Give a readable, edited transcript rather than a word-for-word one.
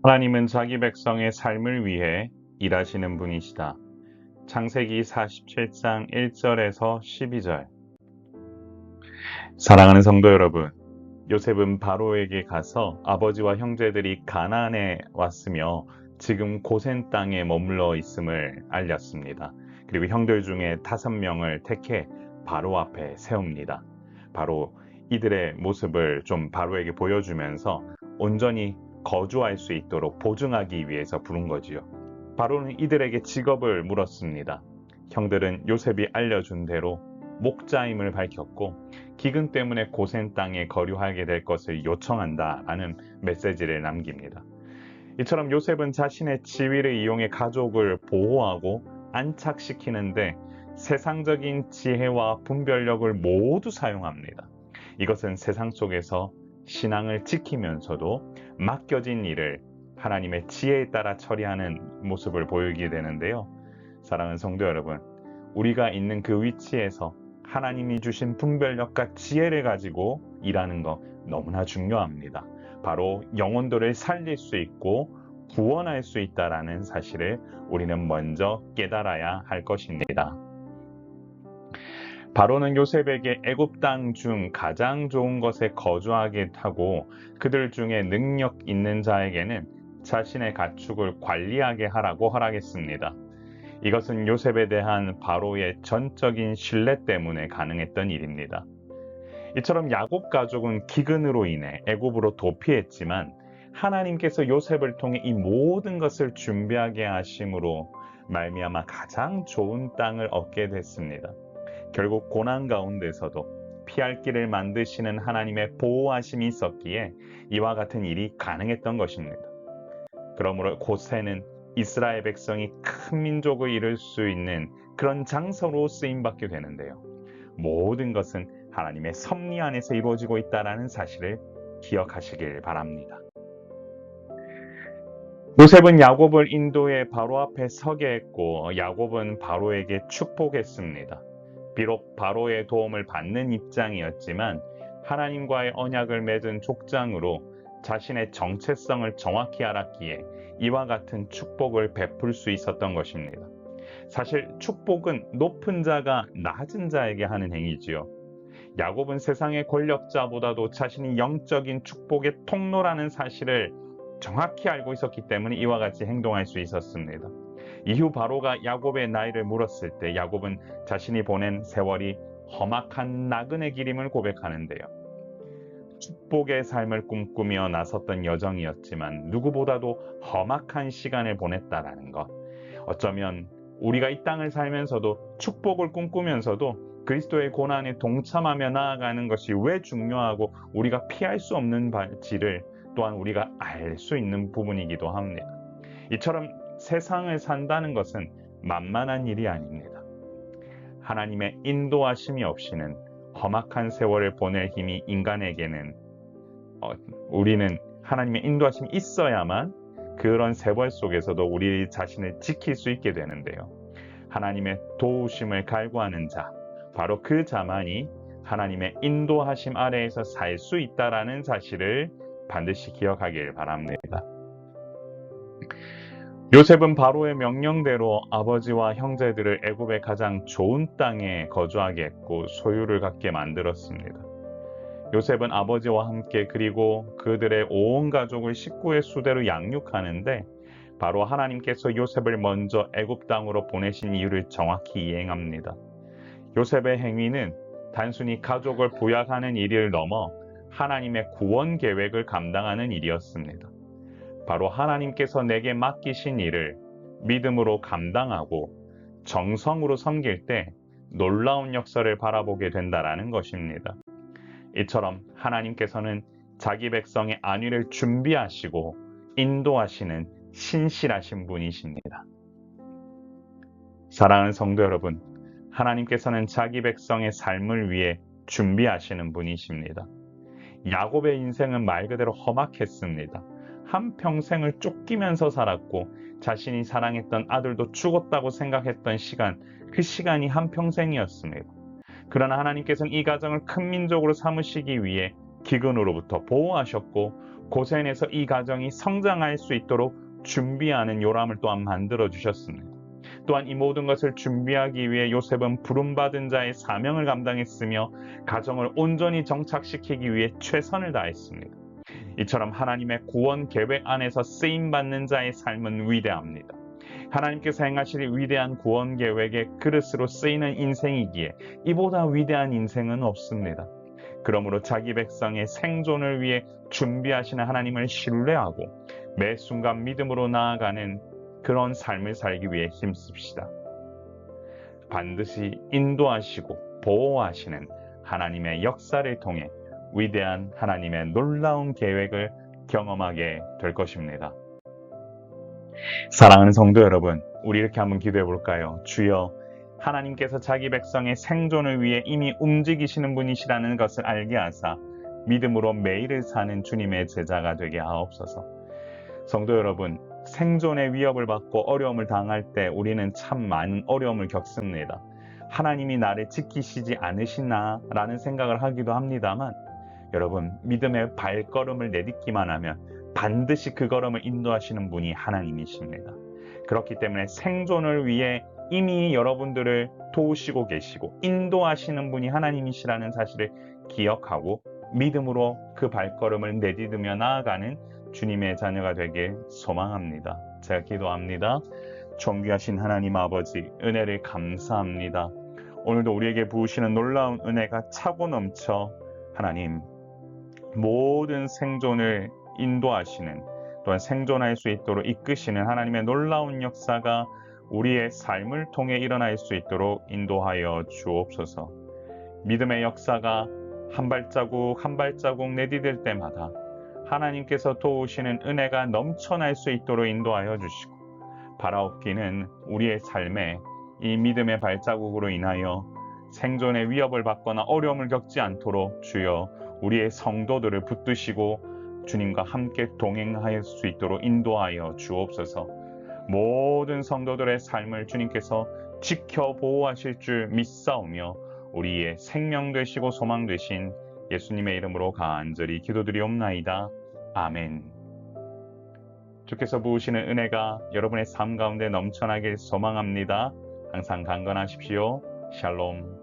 하나님은 자기 백성의 삶을 위해 일하시는 분이시다. 창세기 47장 1절에서 12절. 사랑하는 성도 여러분, 요셉은 바로에게 가서 아버지와 형제들이 가나안에 왔으며 지금 고센 땅에 머물러 있음을 알렸습니다. 그리고 형들 중에 5명을 택해 바로 앞에 세웁니다. 바로 이들의 모습을 좀 바로에게 보여주면서 온전히 거주할 수 있도록 보증하기 위해서 부른 거지요. 바로는 이들에게 직업을 물었습니다. 형들은 요셉이 알려준 대로 목자임을 밝혔고 기근 때문에 고센 땅에 거류하게 될 것을 요청한다라는 메시지를 남깁니다. 이처럼 요셉은 자신의 지위를 이용해 가족을 보호하고 안착시키는데 세상적인 지혜와 분별력을 모두 사용합니다. 이것은 세상 속에서 신앙을 지키면서도 맡겨진 일을 하나님의 지혜에 따라 처리하는 모습을 보이게 되는데요. 사랑하는 성도 여러분, 우리가 있는 그 위치에서 하나님이 주신 분별력과 지혜를 가지고 일하는 것 너무나 중요합니다. 바로 영혼들을 살릴 수 있고 구원할 수 있다는 사실을 우리는 먼저 깨달아야 할 것입니다. 바로는 요셉에게 애굽 땅 중 가장 좋은 것에 거주하게 하고 그들 중에 능력 있는 자에게는 자신의 가축을 관리하게 하라고 허락했습니다. 이것은 요셉에 대한 바로의 전적인 신뢰 때문에 가능했던 일입니다. 이처럼 야곱 가족은 기근으로 인해 애굽으로 도피했지만 하나님께서 요셉을 통해 이 모든 것을 준비하게 하심으로 말미암아 가장 좋은 땅을 얻게 됐습니다. 결국 고난 가운데서도 피할 길을 만드시는 하나님의 보호하심이 있었기에 이와 같은 일이 가능했던 것입니다. 그러므로 고센은 이스라엘 백성이 큰 민족을 이룰 수 있는 그런 장소로 쓰임받게 되는데요. 모든 것은 하나님의 섭리 안에서 이루어지고 있다는 사실을 기억하시길 바랍니다. 요셉은 야곱을 인도해 바로 앞에 서게 했고 야곱은 바로에게 축복했습니다. 비록 바로의 도움을 받는 입장이었지만 하나님과의 언약을 맺은 족장으로 자신의 정체성을 정확히 알았기에 이와 같은 축복을 베풀 수 있었던 것입니다. 사실 축복은 높은 자가 낮은 자에게 하는 행위지요. 야곱은 세상의 권력자보다도 자신이 영적인 축복의 통로라는 사실을 정확히 알고 있었기 때문에 이와 같이 행동할 수 있었습니다. 이후 바로가 야곱의 나이를 물었을 때 야곱은 자신이 보낸 세월이 험악한 나그네 길임을 고백하는데요. 축복의 삶을 꿈꾸며 나섰던 여정이었지만 누구보다도 험악한 시간을 보냈다라는 것. 어쩌면 우리가 이 땅을 살면서도 축복을 꿈꾸면서도 그리스도의 고난에 동참하며 나아가는 것이 왜 중요하고 우리가 피할 수 없는 지를 또한 우리가 알 수 있는 부분이기도 합니다. 이처럼 세상을 산다는 것은 만만한 일이 아닙니다. 하나님의 인도하심이 없이는 험악한 세월을 보낼 힘이 인간에게는 우리는 하나님의 인도하심이 있어야만 그런 세월 속에서도 우리 자신을 지킬 수 있게 되는데요. 하나님의 도우심을 갈구하는 자, 바로 그 자만이 하나님의 인도하심 아래에서 살 수 있다라는 사실을 반드시 기억하길 바랍니다. 요셉은 바로의 명령대로 아버지와 형제들을 애굽의 가장 좋은 땅에 거주하게 했고 소유를 갖게 만들었습니다. 요셉은 아버지와 함께 그리고 그들의 온 가족을 식구의 수대로 양육하는데 바로 하나님께서 요셉을 먼저 애굽 땅으로 보내신 이유를 정확히 이행합니다. 요셉의 행위는 단순히 가족을 부양하는 일을 넘어 하나님의 구원 계획을 감당하는 일이었습니다. 바로 하나님께서 내게 맡기신 일을 믿음으로 감당하고 정성으로 섬길 때 놀라운 역사를 바라보게 된다는 것입니다. 이처럼 하나님께서는 자기 백성의 안위를 준비하시고 인도하시는 신실하신 분이십니다. 사랑하는 성도 여러분, 하나님께서는 자기 백성의 삶을 위해 준비하시는 분이십니다. 야곱의 인생은 말 그대로 험악했습니다. 한평생을 쫓기면서 살았고 자신이 사랑했던 아들도 죽었다고 생각했던 시간, 그 시간이 한평생이었습니다. 그러나 하나님께서는 이 가정을 큰 민족으로 삼으시기 위해 기근으로부터 보호하셨고 고센에서 이 가정이 성장할 수 있도록 준비하는 요람을 또한 만들어 주셨습니다. 또한 이 모든 것을 준비하기 위해 요셉은 부름받은 자의 사명을 감당했으며 가정을 온전히 정착시키기 위해 최선을 다했습니다. 이처럼 하나님의 구원 계획 안에서 쓰임받는 자의 삶은 위대합니다. 하나님께서 행하실 위대한 구원 계획의 그릇으로 쓰이는 인생이기에 이보다 위대한 인생은 없습니다. 그러므로 자기 백성의 생존을 위해 준비하시는 하나님을 신뢰하고 매 순간 믿음으로 나아가는 그런 삶을 살기 위해 힘씁시다. 반드시 인도하시고 보호하시는 하나님의 역사를 통해 위대한 하나님의 놀라운 계획을 경험하게 될 것입니다. 사랑하는 성도 여러분, 우리 이렇게 한번 기도해 볼까요? 주여, 하나님께서 자기 백성의 생존을 위해 이미 움직이시는 분이시라는 것을 알게 하사 믿음으로 매일을 사는 주님의 제자가 되게 하옵소서. 성도 여러분, 생존의 위협을 받고 어려움을 당할 때 우리는 참 많은 어려움을 겪습니다. 하나님이 나를 지키시지 않으시나 라는 생각을 하기도 합니다만, 여러분, 믿음의 발걸음을 내딛기만 하면 반드시 그 걸음을 인도하시는 분이 하나님이십니다. 그렇기 때문에 생존을 위해 이미 여러분들을 도우시고 계시고 인도하시는 분이 하나님이시라는 사실을 기억하고 믿음으로 그 발걸음을 내딛으며 나아가는 주님의 자녀가 되길 소망합니다. 제가 기도합니다. 존귀하신 하나님 아버지, 은혜를 감사합니다. 오늘도 우리에게 부으시는 놀라운 은혜가 차고 넘쳐 하나님 모든 생존을 인도하시는, 또한 생존할 수 있도록 이끄시는 하나님의 놀라운 역사가 우리의 삶을 통해 일어날 수 있도록 인도하여 주옵소서. 믿음의 역사가 한 발자국 한 발자국 내디딜 때마다 하나님께서 도우시는 은혜가 넘쳐날 수 있도록 인도하여 주시고, 바라옵기는 우리의 삶에 이 믿음의 발자국으로 인하여 생존의 위협을 받거나 어려움을 겪지 않도록 주여 우리의 성도들을 붙드시고 주님과 함께 동행할 수 있도록 인도하여 주옵소서. 모든 성도들의 삶을 주님께서 지켜 보호하실 줄 믿사오며 우리의 생명 되시고 소망 되신 예수님의 이름으로 간절히 기도드리옵나이다. 아멘. 주께서 부으시는 은혜가 여러분의 삶 가운데 넘쳐나길 소망합니다. 항상 강건하십시오. 샬롬.